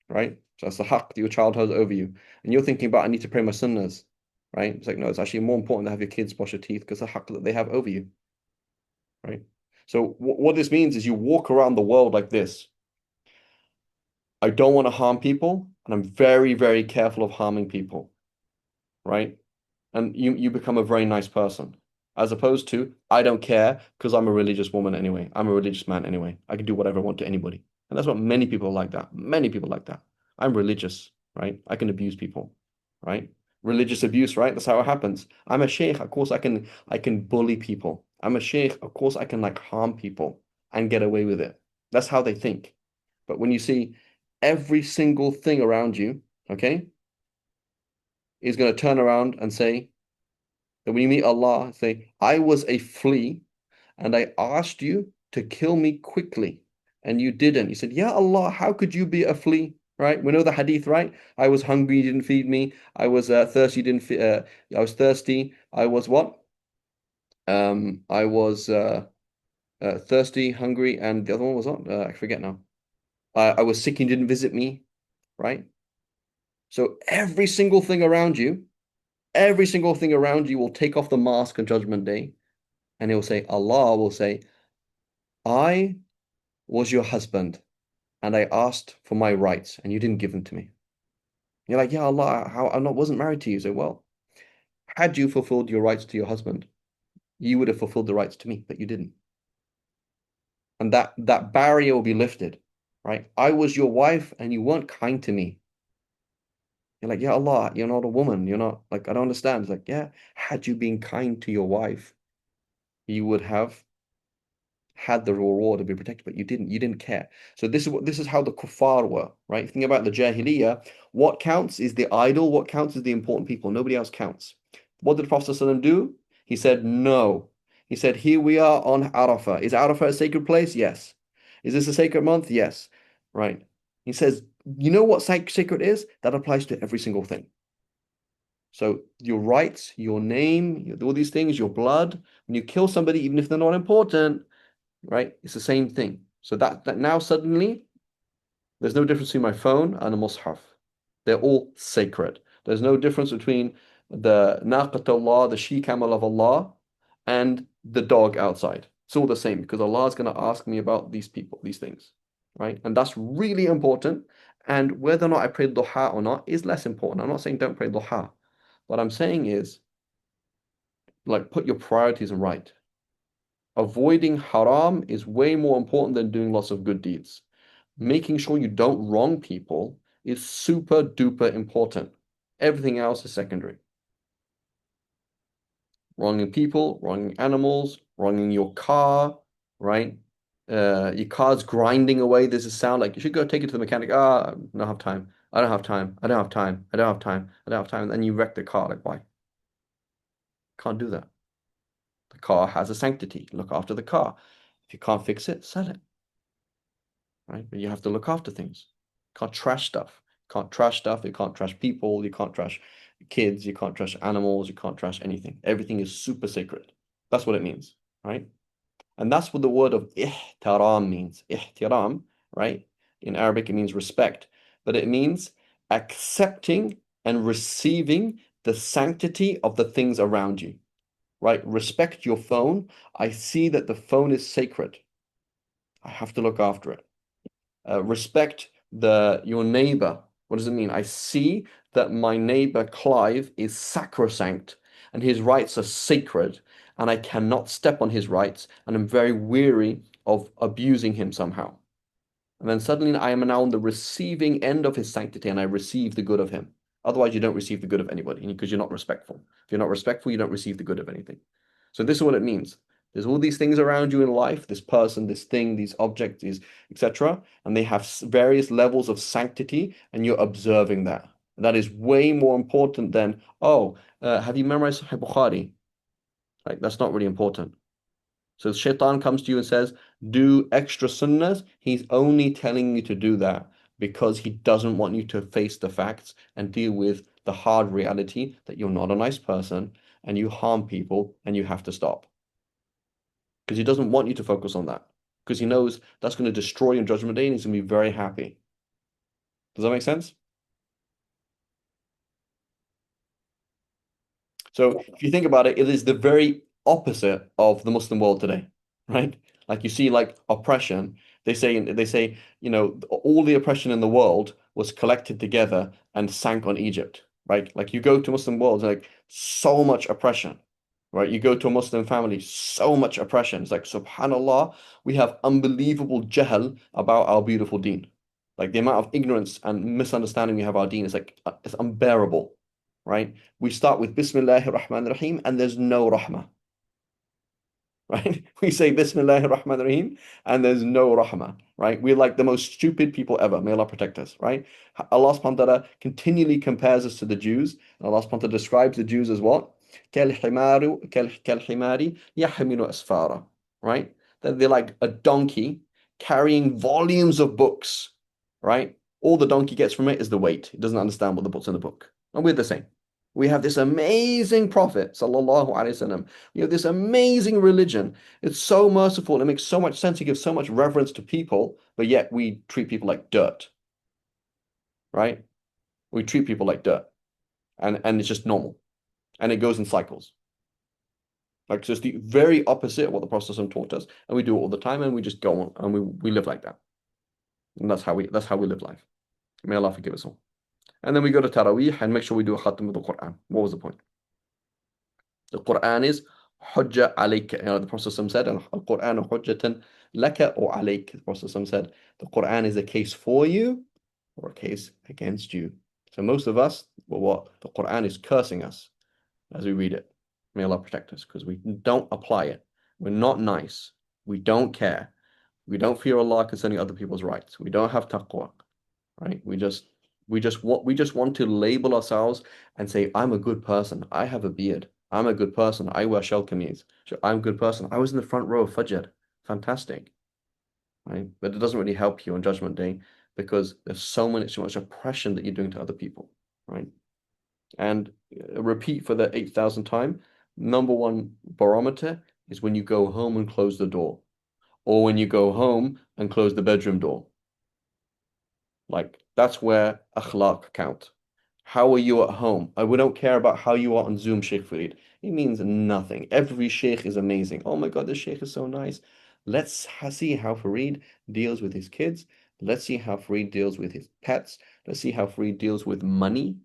right? So that's the haqq that your child has over you, and you're thinking about I need to pray my sunnahs, right? It's like no, it's actually more important to have your kids wash their teeth because the haqq that they have over you. right? So what this means is you walk around the world like this. I don't want to harm people, and I'm very, very careful of harming people, right? And you become a very nice person. As opposed to, I don't care because I'm a religious woman anyway. I'm a religious man anyway. I can do whatever I want to anybody. And that's what many people are like that. Many people like that. I'm religious, right? I can abuse people, right? Religious abuse, right? That's how it happens. I'm a sheikh, of course I can bully people. I'm a sheikh, of course I can like harm people and get away with it. That's how they think. But when you see every single thing around you, okay, is going to turn around and say that when you meet Allah, say, I was a flea and I asked you to kill me quickly and you didn't. You said, Yeah, Allah, how could you be a flea? Right? We know the hadith, right? I was hungry, you didn't feed me. I was thirsty, you didn't I was thirsty. I was what? I was thirsty, hungry, and the other one was what? I forget now. I was sick and you didn't visit me, right? So every single thing around you will take off the mask on Judgment Day, and he'll say, Allah will say, I was your husband, and I asked for my rights, and you didn't give them to me. You're like, yeah, Allah, how I not wasn't married to you. So, well, had you fulfilled your rights to your husband, you would have fulfilled the rights to me, but you didn't. And that barrier will be lifted, right? I was your wife, and you weren't kind to me. You're like, yeah, Allah, you're not a woman. You're not like, I don't understand. It's like, yeah, had you been kind to your wife, you would have had the reward to be protected, but you didn't. You didn't care. So this is how the kuffar were, right? Think about the Jahiliyyah. What counts is the idol. What counts is the important people. Nobody else counts. What did the Prophet ﷺ do? He said, no. He said, here we are on Arafah. Is Arafah a sacred place? Yes. Is this a sacred month? Yes. Right. He says, you know what sacred is? That applies to every single thing. So your rights, your name, all these things, your blood, when you kill somebody, even if they're not important, right? It's the same thing. So that now suddenly there's no difference between my phone and a mushaf. They're all sacred. There's no difference between the naqat Allah, the she camel of Allah, and the dog outside. It's all the same because Allah is going to ask me about these people, these things, right? And that's really important. And whether or not I pray duha or not is less important. I'm not saying don't pray duha. What I'm saying is like put your priorities in right. Avoiding haram is way more important than doing lots of good deeds. Making sure you don't wrong people is super duper important. Everything else is secondary. Wronging people, wronging animals, wronging your car, right? Your car's grinding away. There's a sound like you should go take it to the mechanic. Ah, I don't have time. I don't have time. I don't have time. I don't have time. I don't have time. And then you wreck the car. Like, why? Can't do that. The car has a sanctity. Look after the car. If you can't fix it, sell it. Right? But you have to look after things. Can't trash stuff. Can't trash stuff. You can't trash people. You can't trash kids. You can't trash animals. You can't trash anything. Everything is super sacred. That's what it means, right? And that's what the word of ihtaram means. Ihtiram, right? In Arabic, it means respect, but it means accepting and receiving the sanctity of the things around you, right? Respect your phone. I see that the phone is sacred. I have to look after it. Respect your neighbor. What does it mean? I see that my neighbor Clive is sacrosanct and his rights are sacred, and I cannot step on his rights, and I'm very weary of abusing him somehow. And then suddenly I am now on the receiving end of his sanctity, and I receive the good of him. Otherwise, you don't receive the good of anybody because you're not respectful. If you're not respectful, you don't receive the good of anything. So this is what it means. There's all these things around you in life, this person, this thing, these objects, these etc., and they have various levels of sanctity, and you're observing that. And that is way more important than, oh, have you memorized Sahih Bukhari? Like that's not really important. So Shaitan comes to you and says, do extra sunnahs. He's only telling you to do that because he doesn't want you to face the facts and deal with the hard reality that you're not a nice person and you harm people and you have to stop. Because he doesn't want you to focus on that. Because he knows that's going to destroy your Judgment Day and he's going to be very happy. Does that make sense? So if you think about it, it is the very opposite of the Muslim world today. right? Like you see like oppression. They say, all the oppression in the world was collected together and sank on Egypt, right? Like you go to Muslim worlds, like so much oppression, right? You go to a Muslim family, so much oppression. It's like, subhanallah, we have unbelievable jahl about our beautiful deen. Like the amount of ignorance and misunderstanding we have our deen is like it's unbearable, right? We start with Bismillahir Rahmanir Rahim and there's no rahmah, right? We say Bismillahir Rahmanir Rahim and there's no rahmah, right? We're like the most stupid people ever. May Allah protect us, right? Allah subhanahu wa ta'ala continually compares us to the Jews. And Allah subhanahu wa ta'ala describes the Jews as what? كالحمار يحمل أسفارا, right? That they're like a donkey carrying volumes of books, right? All the donkey gets from it is the weight. It doesn't understand what the book's in the book. And we're the same. We have this amazing Prophet, sallallahu alaihi wasallam. We have this amazing religion. It's so merciful. It makes so much sense. It gives so much reverence to people, but yet we treat people like dirt, right? We treat people like dirt, and it's just normal, and it goes in cycles. Like so it's the very opposite of what the Prophet ﷺ taught us, and we do it all the time, and we just go on and we live like that, and that's how we live life. May Allah forgive us all. And then we go to Taraweeh and make sure we do a khatam of the Quran. What was the point? The Quran is hujjah alayka. The Prophet ﷺ said, Al-Quran hujjatan laka or alayk. The Prophet ﷺ said, the Quran is a case for you or a case against you. So most of us, well, what? The Quran is cursing us as we read it. May Allah protect us because we don't apply it. We're not nice. We don't care. We don't fear Allah concerning other people's rights. We don't have taqwa, right? We just want to label ourselves and say, I'm a good person. I have a beard. I'm a good person. I wear shell kameez. So I'm a good person. I was in the front row of Fajr. Fantastic, right? But it doesn't really help you on Judgment Day because there's so much oppression that you're doing to other people, right? And repeat for the 8,000th time. Number one barometer is when you go home and close the door, or when you go home and close the bedroom door. Like that's where akhlaq count. How are you at home? We don't care about how you are on Zoom, Sheikh Farid. It means nothing. Every sheikh is amazing. Oh my God, this sheikh is so nice. Let's see how Farid deals with his kids. Let's see how Farid deals with his pets. Let's see how Farid deals with money,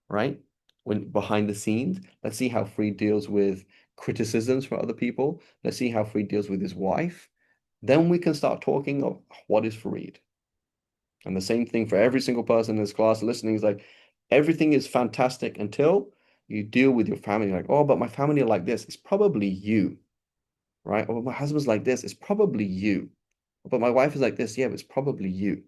right? When behind the scenes. Let's see how Farid deals with criticisms from other people. Let's see how Farid deals with his wife. Then we can start talking of what is Farid. And the same thing for every single person in this class listening is like everything is fantastic until you deal with your family. Like, oh, but my family are like this. It's probably you, right? Or my husband's like this. It's probably you. But my wife is like this. Yeah, but it's probably you,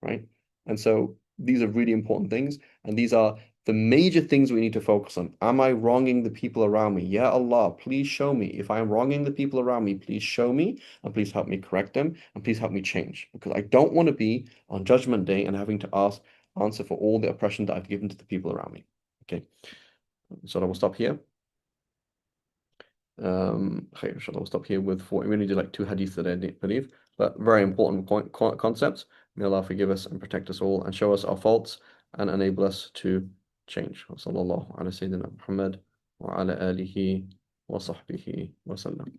right? And so these are really important things. And these are the major things we need to focus on. Am I wronging the people around me? Ya Allah, please show me. If I'm wronging the people around me, please show me and please help me correct them and please help me change. Because I don't want to be on Judgment Day and having to answer for all the oppression that I've given to the people around me. Okay, so I will stop here. Inshallah, we'll stop here with four. We only did like two hadiths today, I believe, but very important concepts. May Allah forgive us and protect us all and show us our faults and enable us to change. Wa sallallahu ala Sayyidina Muhammad wa ala alihi wa sahbihi wa sallam.